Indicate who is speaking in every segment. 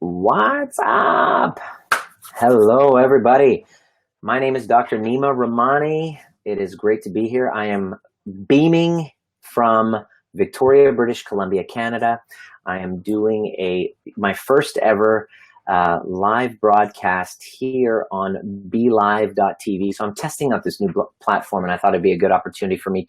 Speaker 1: What's up? Hello, everybody. My name is Dr.Nima Rahmany. It is great to be here. I am beaming from Victoria, British Columbia, Canada. I am doing my first ever live broadcast here on BeLive.tv. So I'm testing out this new platform, and I thought it'd be a good opportunity for me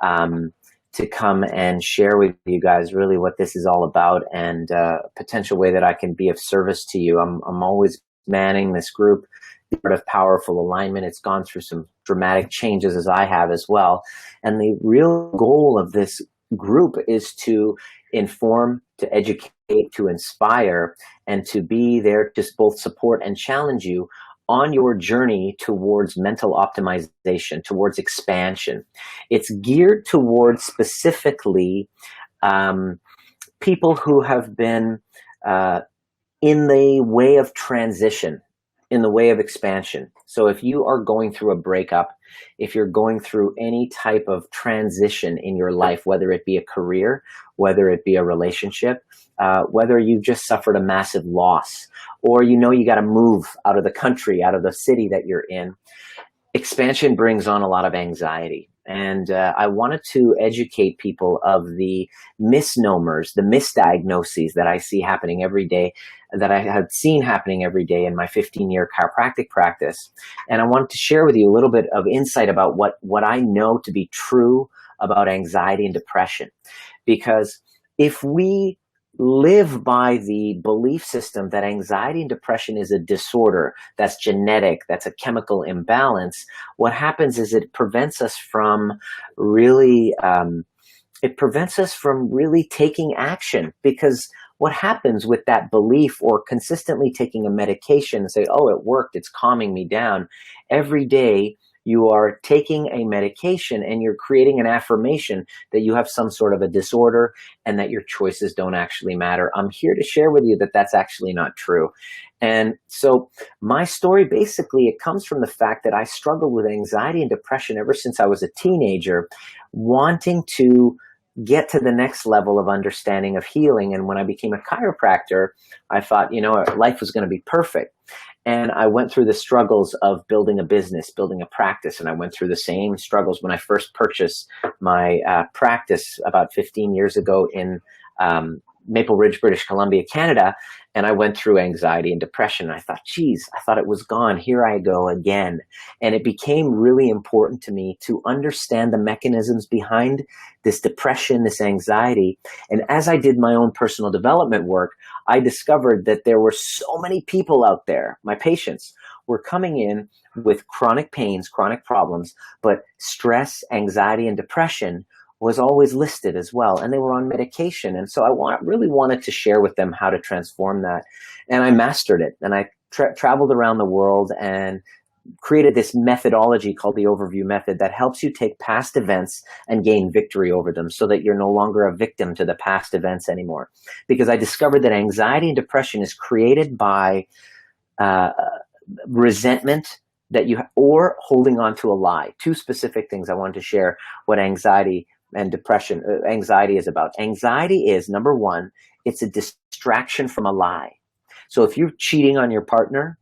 Speaker 1: um, to come and share with you guys really what this is all about and potential way that I can be of service to you. I'm always manning this group, the Art of Powerful Alignment. It's gone through some dramatic changes as I have as well. And the real goal of this group is to inform, to educate, to inspire, and to be there to both support and challenge you on your journey towards mental optimization, towards expansion. It's geared towards specifically people who have been in the way of transition, in the way of expansion. So if you are going through a breakup, if you're going through any type of transition in your life, whether it be a career, whether it be a relationship, whether you've just suffered a massive loss, or you got to move out of the country, out of the city that you're in, expansion brings on a lot of anxiety. And I wanted to educate people of the misnomers, the misdiagnoses that I see happening every day, that I have seen happening every day in my 15-year chiropractic practice. And I wanted to share with you a little bit of insight about what I know to be true about anxiety and depression. Because if we live by the belief system that anxiety and depression is a disorder, that's genetic, that's a chemical imbalance, what happens is it prevents us from really taking action. Because what happens with that belief, or consistently taking a medication and say, oh, it worked, it's calming me down, every day you are taking a medication and you're creating an affirmation that you have some sort of a disorder and that your choices don't actually matter. I'm here to share with you that that's actually not true. And so my story, basically, it comes from the fact that I struggled with anxiety and depression ever since I was a teenager, wanting to get to the next level of understanding of healing. And when I became a chiropractor, I thought, life was going to be perfect. And I went through the struggles of building a business, building a practice. And I went through the same struggles when I first purchased my practice about 15 years ago in Maple Ridge, British Columbia, Canada. And I went through anxiety and depression. And I thought, geez, I thought it was gone. Here I go again. And it became really important to me to understand the mechanisms behind this depression, this anxiety. And as I did my own personal development work, I discovered that there were so many people out there, my patients, were coming in with chronic pains, chronic problems, but stress, anxiety, and depression was always listed as well, and they were on medication. And so I really wanted to share with them how to transform that. And I mastered it, and I traveled around the world and created this methodology called the overview method that helps you take past events and gain victory over them, so that you're no longer a victim to the past events anymore. Because I discovered that anxiety and depression is created by resentment or holding on to a lie. Two specific things I wanted to share what anxiety and depression, anxiety is about. Anxiety is, number one, it's a distraction from a lie. So if you're cheating on your partner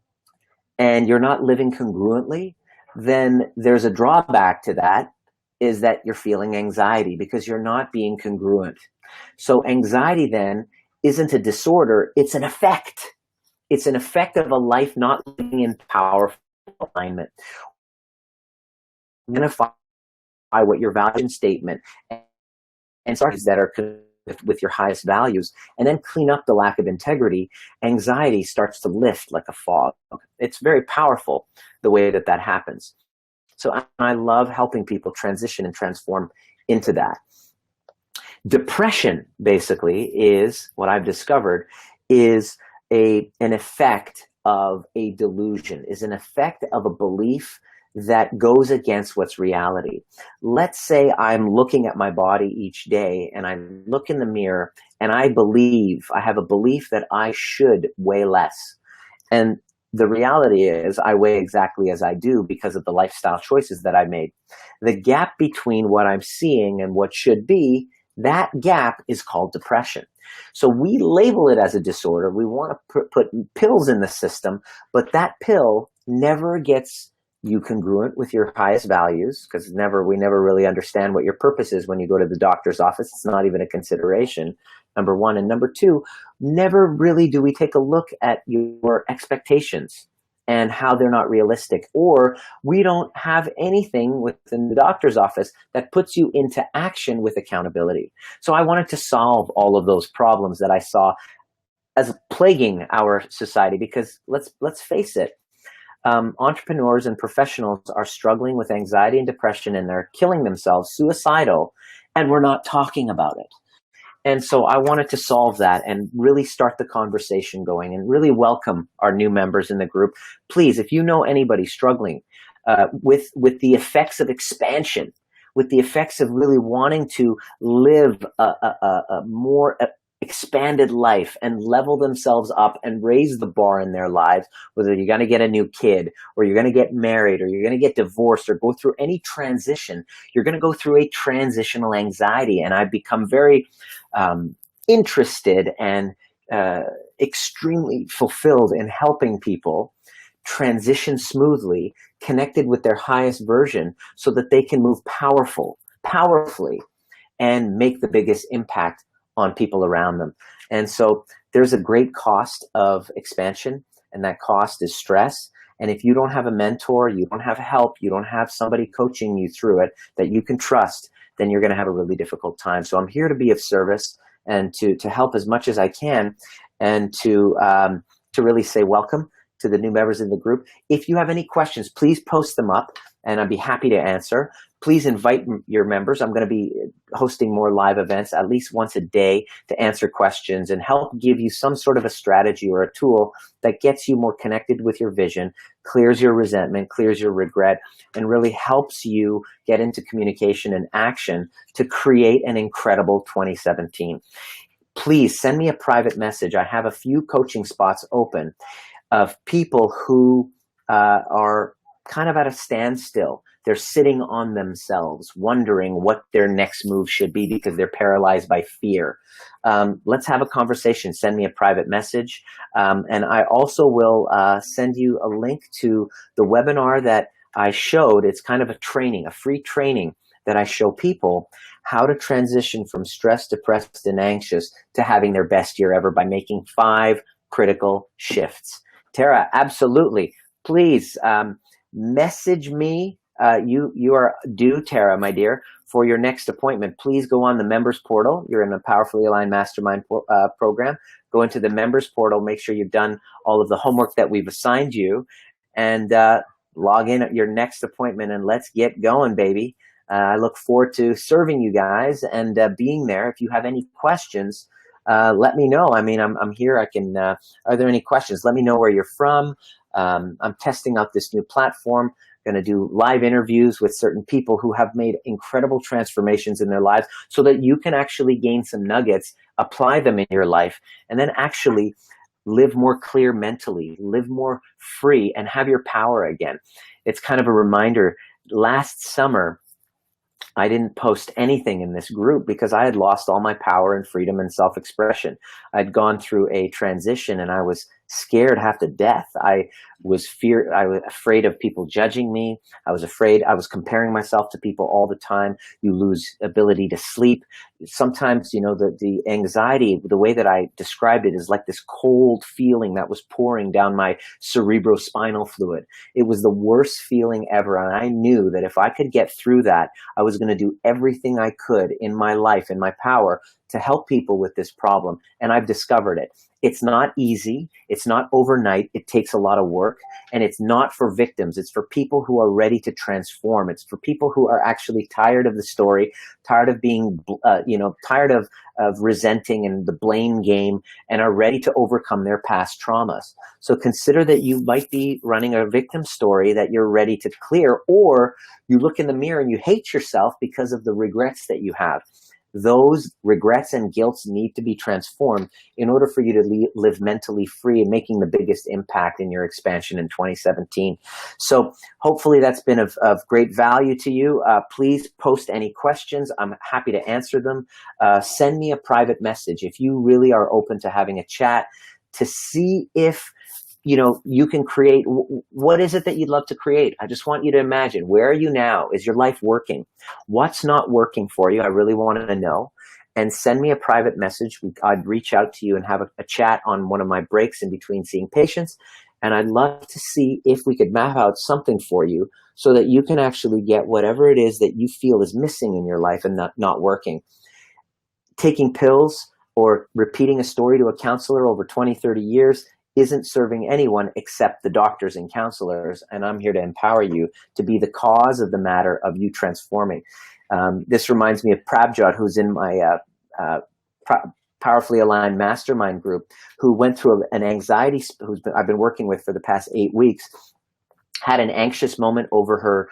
Speaker 1: and you're not living congruently, then there's a drawback to that, is that you're feeling anxiety because you're not being congruent. So anxiety then isn't a disorder, it's an effect. It's an effect of a life not living in powerful alignment. Identify what your value statement and start that are with your highest values, and then clean up the lack of integrity. Anxiety starts to lift like a fog. It's very powerful the way that happens. So I love helping people transition and transform into that. Depression, basically, is what I've discovered is an effect of a delusion, is an effect of a belief that goes against what's reality. Let's say I'm looking at my body each day and I look in the mirror and I have a belief that I should weigh less. And the reality is I weigh exactly as I do because of the lifestyle choices that I made. The gap between what I'm seeing and what should be That gap is called depression. So we label it as a disorder. We want to put pills in the system, but that pill never gets you congruent with your highest values, because we never really understand what your purpose is when you go to the doctor's office. It's not even a consideration, number one. And number two, never really do we take a look at your expectations and how they're not realistic, or we don't have anything within the doctor's office that puts you into action with accountability. So I wanted to solve all of those problems that I saw as plaguing our society, because let's face it, entrepreneurs and professionals are struggling with anxiety and depression, and they're killing themselves, suicidal, and we're not talking about it. And so I wanted to solve that and really start the conversation going, and really welcome our new members in the group. Please, if you know anybody struggling with the effects of expansion, with the effects of really wanting to live a more expanded life and level themselves up and raise the bar in their lives, whether you're going to get a new kid, or you're going to get married, or you're going to get divorced, or go through any transition, you're going to go through a transitional anxiety. And I've become very interested and extremely fulfilled in helping people transition smoothly, connected with their highest version, so that they can move powerfully, and make the biggest impact on people around them. And so there's a great cost of expansion, and that cost is stress. And if you don't have a mentor, you don't have help, you don't have somebody coaching you through it that you can trust, then you're going to have a really difficult time. So I'm here to be of service and to help as much as I can, and to really say welcome to the new members in the group. If you have any questions, please post them up, and I'd be happy to answer. Please invite your members. I'm going to be hosting more live events at least once a day to answer questions and help give you some sort of a strategy or a tool that gets you more connected with your vision, clears your resentment, clears your regret, and really helps you get into communication and action to create an incredible 2017. Please send me a private message. I have a few coaching spots open of people who are kind of at a standstill. They're sitting on themselves, wondering what their next move should be because they're paralyzed by fear. Let's have a conversation. Send me a private message. And I also will send you a link to the webinar that I showed. It's kind of a training, a free training that I show people how to transition from stressed, depressed, and anxious to having their best year ever by making 5 critical shifts. Tara, absolutely. Please message me. You are due, Tara, my dear, for your next appointment. Please go on the members portal. You're in the Powerfully Aligned Mastermind program. Go into the members portal. Make sure you've done all of the homework that we've assigned you, and log in at your next appointment, and let's get going, baby. I look forward to serving you guys and being there. If you have any questions, let me know. I mean, I'm here. I can. Are there any questions? Let me know where you're from. I'm testing out this new platform. Going to do live interviews with certain people who have made incredible transformations in their lives, so that you can actually gain some nuggets, apply them in your life, and then actually live more clear mentally, live more free, and have your power again. It's kind of a reminder. Last summer, I didn't post anything in this group because I had lost all my power and freedom and self-expression. I'd gone through a transition, and I was scared half to death. I was afraid of people judging me. I was afraid. I was comparing myself to people all the time. You lose ability to sleep. Sometimes, the anxiety, the way that I described it is like this cold feeling that was pouring down my cerebrospinal fluid. It was the worst feeling ever. And I knew that if I could get through that, I was going to do everything I could in my life, in my power, to help people with this problem. And I've discovered it. It's not easy. It's not overnight. It takes a lot of work, and it's not for victims. It's for people who are ready to transform. It's for people who are actually tired of the story, tired of being, tired of resenting and the blame game, and are ready to overcome their past traumas. So consider that you might be running a victim story that you're ready to clear, or you look in the mirror and you hate yourself because of the regrets that you have. those regrets and guilts need to be transformed in order for you to live mentally free and making the biggest impact in your expansion in 2017. So hopefully that's been of great value to you. Please post any questions. I'm happy to answer them. Send me a private message if you really are open to having a chat to see if you can create. What is it that you'd love to create? I just want you to imagine, where are you now? Is your life working? What's not working for you? I really want to know. And send me a private message. I'd reach out to you and have a chat on one of my breaks in between seeing patients. And I'd love to see if we could map out something for you so that you can actually get whatever it is that you feel is missing in your life and not working. Taking pills or repeating a story to a counselor over 20, 30 years isn't serving anyone except the doctors and counselors. And I'm here to empower you to be the cause of the matter of you transforming. This reminds me of Prabjot, who's in my Powerfully Aligned Mastermind group, who went through an anxiety, I've been working with for the past 8 weeks, had an anxious moment over her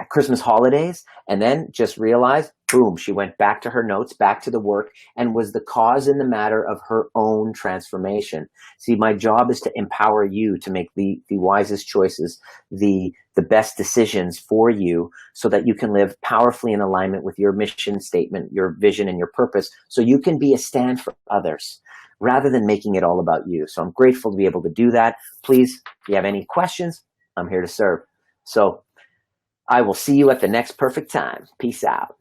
Speaker 1: Christmas holidays, and then just realized, boom, she went back to her notes, back to the work, and was the cause in the matter of her own transformation. See, my job is to empower you to make the wisest choices, the best decisions for you, so that you can live powerfully in alignment with your mission statement, your vision, and your purpose, so you can be a stand for others rather than making it all about you. So I'm grateful to be able to do that. Please, if you have any questions, I'm here to serve. So I will see you at the next perfect time. Peace out.